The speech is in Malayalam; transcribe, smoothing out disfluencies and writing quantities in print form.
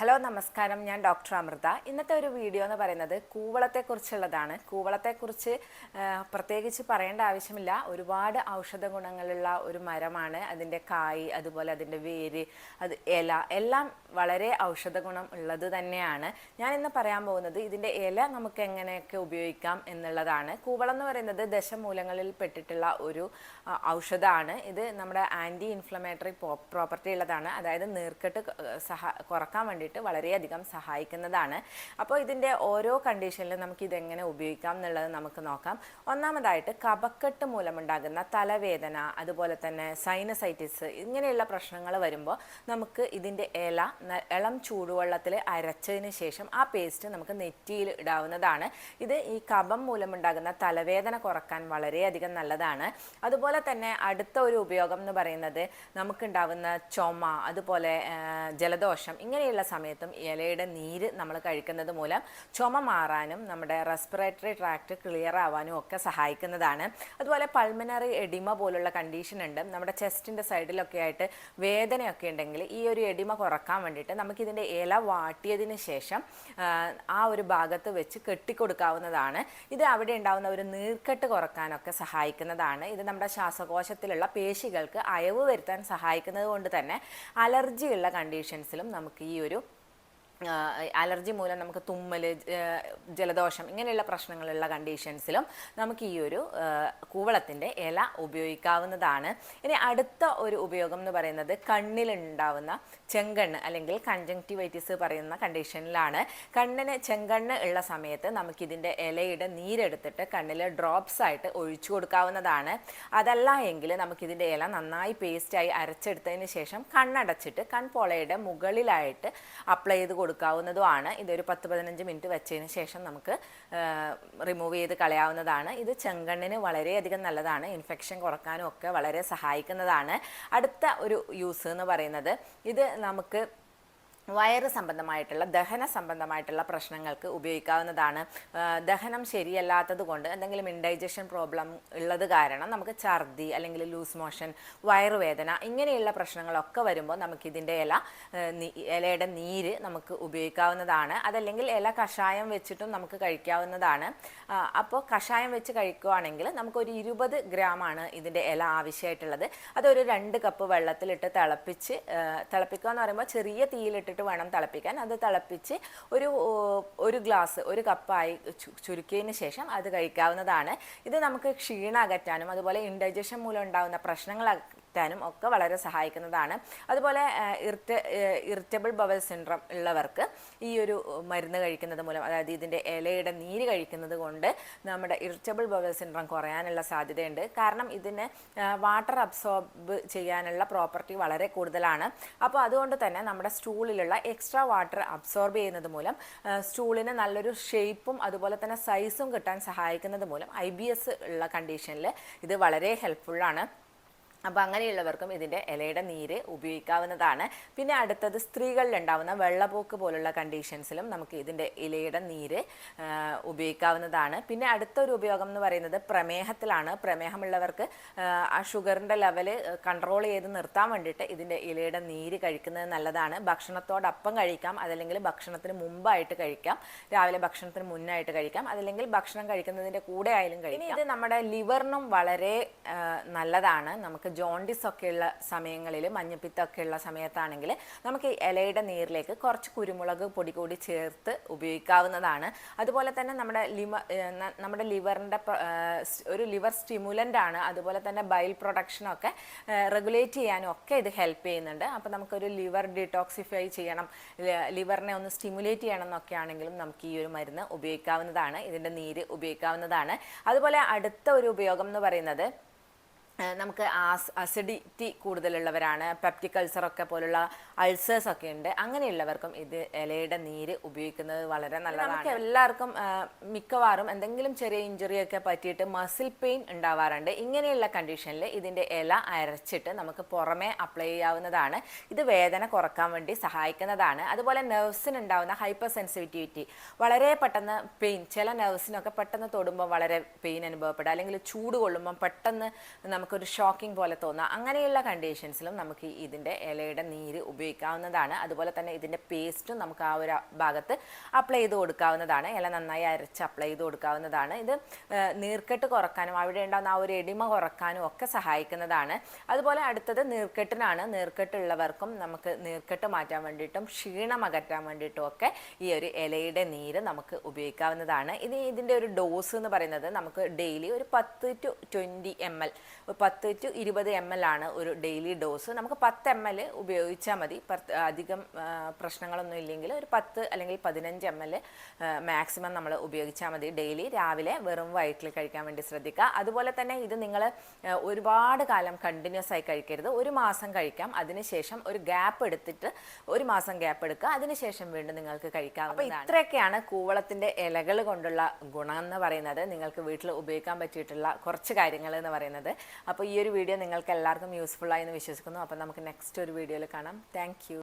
ഹലോ നമസ്കാരം, ഞാൻ ഡോക്ടർ അമൃത. ഇന്നത്തെ ഒരു വീഡിയോ എന്ന് പറയുന്നത് കൂവളത്തെക്കുറിച്ചുള്ളതാണ്. കൂവളത്തെക്കുറിച്ച് പ്രത്യേകിച്ച് പറയേണ്ട ആവശ്യമില്ല. ഒരുപാട് ഔഷധ ഗുണങ്ങളുള്ള ഒരു മരമാണ്. അതിൻ്റെ കായ്, അതുപോലെ അതിൻ്റെ വേര്, ഇല എല്ലാം വളരെ ഔഷധ ഗുണം ഉള്ളത് തന്നെയാണ്. ഞാൻ ഇന്ന് പറയാൻ പോകുന്നത് ഇതിൻ്റെ ഇല നമുക്ക് എങ്ങനെയൊക്കെ ഉപയോഗിക്കാം എന്നുള്ളതാണ്. കൂവളം എന്ന് പറയുന്നത് ദശമൂലങ്ങളിൽ പെട്ടിട്ടുള്ള ഒരു ഔഷധമാണ്. ഇത് നമ്മുടെ ആൻറ്റി ഇൻഫ്ലമേറ്ററി പ്രോപ്പർട്ടി ഉള്ളതാണ്. അതായത് നീർക്കെട്ട് കുറക്കാൻ വേണ്ടിയിട്ട് വളരെയധികം സഹായിക്കുന്നതാണ്. അപ്പോൾ ഇതിൻ്റെ ഓരോ കണ്ടീഷനിലും നമുക്ക് ഇതെങ്ങനെ ഉപയോഗിക്കാം എന്നുള്ളത് നമുക്ക് നോക്കാം. ഒന്നാമതായിട്ട് കഫക്കെട്ട് മൂലമുണ്ടാകുന്ന തലവേദന, അതുപോലെ തന്നെ സൈനസൈറ്റിസ് ഇങ്ങനെയുള്ള പ്രശ്നങ്ങൾ വരുമ്പോൾ നമുക്ക് ഇതിൻ്റെ ഇളം ചൂടുവെള്ളത്തിൽ അരച്ചതിന് ശേഷം ആ പേസ്റ്റ് നമുക്ക് നെറ്റിയിൽ ഇടാവുന്നതാണ്. ഇത് ഈ കഫം മൂലമുണ്ടാകുന്ന തലവേദന കുറക്കാൻ വളരെയധികം നല്ലതാണ്. അതുപോലെ തന്നെ അടുത്ത ഒരു ഉപയോഗം എന്ന് പറയുന്നത് നമുക്കുണ്ടാവുന്ന ചുമ, അതുപോലെ ജലദോഷം ഇങ്ങനെയുള്ള സമയത്തും ഇലയുടെ നീര് നമ്മൾ കഴിക്കുന്നത് മൂലം ചുമ മാറാനും നമ്മുടെ റെസ്പിറേറ്ററി ട്രാക്ട് ക്ലിയർ ആവാനും ഒക്കെ സഹായിക്കുന്നതാണ്. അതുപോലെ പൾമിനറി എഡിമ പോലുള്ള കണ്ടീഷൻ ഉണ്ട്. നമ്മുടെ ചെസ്റ്റിൻ്റെ സൈഡിലൊക്കെ ആയിട്ട് വേദനയൊക്കെ ഉണ്ടെങ്കിൽ ഈ ഒരു എഡിമ കുറക്കാൻ വേണ്ടിയിട്ട് നമുക്കിതിൻ്റെ ഇല വാട്ടിയതിന് ശേഷം ആ ഒരു ഭാഗത്ത് വെച്ച് കെട്ടിക്കൊടുക്കാവുന്നതാണ്. ഇത് അവിടെ ഉണ്ടാകുന്ന ഒരു നീർക്കെട്ട് കുറക്കാനൊക്കെ സഹായിക്കുന്നതാണ്. ഇത് നമ്മുടെ ശ്വാസകോശത്തിലുള്ള പേശികൾക്ക് അയവ് വരുത്താൻ സഹായിക്കുന്നത് കൊണ്ട് തന്നെ അലർജിയുള്ള കണ്ടീഷൻസിലും നമുക്ക് ഈ ഒരു അലർജി മൂലം നമുക്ക് തുമ്മൽ, ജലദോഷം ഇങ്ങനെയുള്ള പ്രശ്നങ്ങളുള്ള കണ്ടീഷൻസിലും നമുക്ക് ഈ ഒരു കൂവളത്തിൻ്റെ ഇല ഉപയോഗിക്കാവുന്നതാണ്. ഇനി അടുത്ത ഒരു ഉപയോഗം എന്ന് പറയുന്നത് കണ്ണിലുണ്ടാവുന്ന ചെങ്കണ്ണ് അല്ലെങ്കിൽ കൺജങ്ക്റ്റിവൈറ്റിസ് പറയുന്ന കണ്ടീഷനിലാണ്. കണ്ണിന് ചെങ്കണ്ണ് ഉള്ള സമയത്ത് നമുക്കിതിൻ്റെ ഇലയുടെ നീരെടുത്തിട്ട് കണ്ണിൽ ഡ്രോപ്സ് ആയിട്ട് ഒഴിച്ചു കൊടുക്കാവുന്നതാണ്. അതല്ല എങ്കിൽ നമുക്കിതിൻ്റെ ഇല നന്നായി പേസ്റ്റായി അരച്ചെടുത്തതിന് ശേഷം കണ്ണടച്ചിട്ട് കൺപോളയുടെ മുകളിലായിട്ട് അപ്ലൈ ചെയ്ത് കൊടുക്കാവുന്നതുമാണ്. ഇതൊരു 10-15 മിനിറ്റ് വെച്ചതിന് ശേഷം നമുക്ക് റിമൂവ് ചെയ്ത് കളയാവുന്നതാണ്. ഇത് ചെങ്കണ്ണിന് വളരെയധികം നല്ലതാണ്. ഇൻഫെക്ഷൻ കുറക്കാനും ഒക്കെ വളരെ സഹായിക്കുന്നതാണ്. അടുത്ത ഒരു യൂസ് എന്ന് പറയുന്നത് ഇത് നമുക്ക് വയറ് സംബന്ധമായിട്ടുള്ള ദഹന സംബന്ധമായിട്ടുള്ള പ്രശ്നങ്ങൾക്ക് ഉപയോഗിക്കാവുന്നതാണ്. ദഹനം ശരിയല്ലാത്തത് കൊണ്ട് എന്തെങ്കിലും ഇൻഡൈജഷൻ പ്രോബ്ലം ഉള്ളത് കാരണം നമുക്ക് ഛർദി അല്ലെങ്കിൽ ലൂസ് മോഷൻ, വയറുവേദന ഇങ്ങനെയുള്ള പ്രശ്നങ്ങളൊക്കെ വരുമ്പോൾ നമുക്കിതിൻ്റെ ഇലയുടെ നീര് നമുക്ക് ഉപയോഗിക്കാവുന്നതാണ്. അതല്ലെങ്കിൽ ഇല കഷായം വെച്ചിട്ടും നമുക്ക് കഴിക്കാവുന്നതാണ്. അപ്പോൾ കഷായം വെച്ച് കഴിക്കുകയാണെങ്കിൽ നമുക്കൊരു 20 ഗ്രാമാണ് ഇതിൻ്റെ ഇല ആവശ്യമായിട്ടുള്ളത്. അതൊരു 2 കപ്പ് വെള്ളത്തിലിട്ട് തിളപ്പിക്കുക എന്ന് പറയുമ്പോൾ ചെറിയ തീയിലിട്ട് വേണം തിളപ്പിക്കാൻ. അത് തിളപ്പിച്ച് ഒരു ഗ്ലാസ്, ഒരു കപ്പായി ചുരുക്കിയതിന് ശേഷം അത് കഴിക്കാവുന്നതാണ്. ഇത് നമുക്ക് ക്ഷീണം അകറ്റാനും അതുപോലെ ഇൻഡൈജഷൻ മൂലം ഉണ്ടാകുന്ന പ്രശ്നങ്ങൾ നും ഒക്കെ വളരെ സഹായിക്കുന്നതാണ്. അതുപോലെ ഇറിറ്റബിൾ ബവൽ സിൻഡ്രോം ഉള്ളവർക്ക് ഈ ഒരു മരുന്ന് കഴിക്കുന്നത് മൂലം, അതായത് ഇതിൻ്റെ ഇലയുടെ നീര് കഴിക്കുന്നത് കൊണ്ട് നമ്മുടെ ഇറിറ്റബിൾ ബവൽ സിൻഡ്രോം കുറയാനുള്ള സാധ്യതയുണ്ട്. കാരണം ഇതിന് വാട്ടർ അബ്സോർബ് ചെയ്യാനുള്ള പ്രോപ്പർട്ടി വളരെ കൂടുതലാണ്. അപ്പോൾ അതുകൊണ്ട് തന്നെ നമ്മുടെ സ്റ്റൂളിലുള്ള എക്സ്ട്രാ വാട്ടർ അബ്സോർബ് ചെയ്യുന്നത് മൂലം സ്റ്റൂളിന് നല്ലൊരു ഷേപ്പും അതുപോലെ തന്നെ സൈസും കിട്ടാൻ സഹായിക്കുന്നത് മൂലം IBS ഉള്ള കണ്ടീഷനിൽ ഇത് വളരെ ഹെൽപ്ഫുള്ളാണ്. അപ്പോൾ അങ്ങനെയുള്ളവർക്കും ഇതിൻ്റെ ഇലയുടെ നീര് ഉപയോഗിക്കാവുന്നതാണ്. പിന്നെ അടുത്തത് സ്ത്രീകളിലുണ്ടാവുന്ന വെള്ളപ്പോക്ക് പോലുള്ള കണ്ടീഷൻസിലും നമുക്ക് ഇതിൻ്റെ ഇലയുടെ നീര് ഉപയോഗിക്കാവുന്നതാണ്. പിന്നെ അടുത്തൊരു ഉപയോഗം എന്ന് പറയുന്നത് പ്രമേഹത്തിലാണ്. പ്രമേഹമുള്ളവർക്ക് ആ ഷുഗറിൻ്റെ ലെവൽ കൺട്രോൾ ചെയ്ത് നിർത്താൻ വേണ്ടിയിട്ട് ഇതിൻ്റെ ഇലയുടെ നീര് കഴിക്കുന്നത് നല്ലതാണ്. ഭക്ഷണത്തോടൊപ്പം കഴിക്കാം, അതല്ലെങ്കിൽ ഭക്ഷണത്തിന് മുമ്പായിട്ട് കഴിക്കാം, രാവിലെ ഭക്ഷണത്തിന് മുന്നായിട്ട് കഴിക്കാം, അതല്ലെങ്കിൽ ഭക്ഷണം കഴിക്കുന്നതിൻ്റെ കൂടെ ആയാലും കഴിക്കാം. ഇത് നമ്മുടെ ലിവറിനും വളരെ നല്ലതാണ്. നമുക്ക് ജോണ്ടിസ് ഒക്കെയുള്ള സമയങ്ങളിൽ, മഞ്ഞപ്പിത്തമൊക്കെ ഉള്ള സമയത്താണെങ്കിൽ നമുക്ക് ഇലയുടെ നീരിലേക്ക് കുറച്ച് കുരുമുളക് പൊടി കൂടി ചേർത്ത് ഉപയോഗിക്കാവുന്നതാണ്. അതുപോലെ തന്നെ നമ്മുടെ ലിവറിൻ്റെ ഒരു ലിവർ സ്റ്റിമുലൻ്റ് ആണ്. അതുപോലെ തന്നെ ബൈൽ പ്രൊഡക്ഷനൊക്കെ റെഗുലേറ്റ് ചെയ്യാനും ഒക്കെ ഇത് ഹെൽപ്പ് ചെയ്യുന്നുണ്ട്. അപ്പോൾ നമുക്കൊരു ലിവർ ഡിറ്റോക്സിഫൈ ചെയ്യണം, ലിവറിനെ ഒന്ന് സ്റ്റിമുലേറ്റ് ചെയ്യണം എന്നൊക്കെ ആണെങ്കിലും നമുക്ക് ഈ ഒരു മരുന്ന് ഉപയോഗിക്കാവുന്നതാണ്. ഇതിൻ്റെ നീര് ഉപയോഗിക്കാവുന്നതാണ്. അതുപോലെ അടുത്ത ഒരു ഉപയോഗം എന്ന് പറയുന്നത് നമുക്ക് അസിഡിറ്റി കൂടുതലുള്ളവരാണ്, പെപ്റ്റിക് അൾസറൊക്കെ പോലുള്ള അൾസേഴ്സ് ഒക്കെ ഉണ്ട്. അങ്ങനെയുള്ളവർക്കും ഇത് ഇലയുടെ നീര് ഉപയോഗിക്കുന്നത് വളരെ നല്ലതാണ്. നമുക്ക് എല്ലാവർക്കും മിക്കവാറും എന്തെങ്കിലും ചെറിയ ഇഞ്ചുറിയൊക്കെ പറ്റിയിട്ട് മസിൽ പെയിൻ ഉണ്ടാവാറുണ്ട്. ഇങ്ങനെയുള്ള കണ്ടീഷനിൽ ഇതിൻ്റെ ഇല അരച്ചിട്ട് നമുക്ക് പുറമേ അപ്ലൈ ചെയ്യാവുന്നതാണ്. ഇത് വേദന കുറക്കാൻ വേണ്ടി സഹായിക്കുന്നതാണ്. അതുപോലെ നെർവ്സിനുണ്ടാവുന്ന ഹൈപ്പർ സെൻസിറ്റിവിറ്റി, വളരെ പെട്ടെന്ന് പെയിൻ, ചില നെർവ്സിനൊക്കെ പെട്ടെന്ന് തൊടുമ്പോൾ വളരെ പെയിൻ അനുഭവപ്പെടുക, അല്ലെങ്കിൽ ചൂട് കൊള്ളുമ്പം പെട്ടെന്ന് നമുക്ക് നമുക്കൊരു ഷോക്കിംഗ് പോലെ തോന്നുക, അങ്ങനെയുള്ള കണ്ടീഷൻസിലും നമുക്ക് ഇതിൻ്റെ ഇലയുടെ നീര് ഉപയോഗിക്കാവുന്നതാണ്. അതുപോലെ തന്നെ ഇതിൻ്റെ പേസ്റ്റും നമുക്ക് ആ ഒരു ഭാഗത്ത് അപ്ലൈ ചെയ്ത് കൊടുക്കാവുന്നതാണ്. ഇല നന്നായി അരച്ച് അപ്ലൈ ചെയ്ത് കൊടുക്കാവുന്നതാണ്. ഇത് നീർക്കെട്ട് കുറക്കാനും അവിടെ ഉണ്ടാകുന്ന ആ ഒരു എടിമ കുറക്കാനും ഒക്കെ സഹായിക്കുന്നതാണ്. അതുപോലെ അടുത്തത് നീർക്കെട്ടിനാണ്. നീർക്കെട്ടുള്ളവർക്കും നമുക്ക് നീർക്കെട്ട് മാറ്റാൻ വേണ്ടിയിട്ടും ക്ഷീണം അകറ്റാൻ വേണ്ടിയിട്ടും ഒക്കെ ഈ ഒരു ഇലയുടെ നീര് നമുക്ക് ഉപയോഗിക്കാവുന്നതാണ്. ഇതിൻ്റെ ഒരു ഡോസ് എന്ന് പറയുന്നത് നമുക്ക് ഡെയിലി ഒരു 10 to 20 ml, 10 to 20 ml ആണ് ഒരു ഡെയിലി ഡോസ്. നമുക്ക് 10 ml ഉപയോഗിച്ചാൽ മതി. അധികം പ്രശ്നങ്ങളൊന്നും ഇല്ലെങ്കിൽ ഒരു 10 അല്ലെങ്കിൽ 15 ml മാക്സിമം നമ്മൾ ഉപയോഗിച്ചാൽ മതി. ഡെയിലി രാവിലെ വെറും വയറ്റിൽ കഴിക്കാൻ വേണ്ടി ശ്രദ്ധിക്കുക. അതുപോലെ തന്നെ ഇത് നിങ്ങൾ ഒരുപാട് കാലം കണ്ടിന്യൂസ് ആയി കഴിക്കരുത്. ഒരു മാസം കഴിക്കാം, അതിനുശേഷം ഒരു ഗ്യാപ്പ് എടുത്തിട്ട് ഒരു മാസം ഗ്യാപ്പ് എടുക്കുക, അതിനുശേഷം വീണ്ടും നിങ്ങൾക്ക് കഴിക്കാം. അപ്പോൾ ഇത്രയൊക്കെയാണ് കൂവളത്തിൻ്റെ ഇലകൾ കൊണ്ടുള്ള ഗുണം എന്ന് പറയുന്നത്, നിങ്ങൾക്ക് വീട്ടിൽ ഉപയോഗിക്കാൻ പറ്റിയിട്ടുള്ള കുറച്ച് കാര്യങ്ങൾ എന്ന് പറയുന്നത്. അപ്പോൾ ഈ ഒരു വീഡിയോ നിങ്ങൾക്ക് എല്ലാവർക്കും യൂസ്ഫുൾ ആയി എന്ന് വിശ്വസിക്കുന്നു. അപ്പോൾ നമുക്ക് നെക്സ്റ്റ് ഒരു വീഡിയോയിൽ കാണാം. Thank you.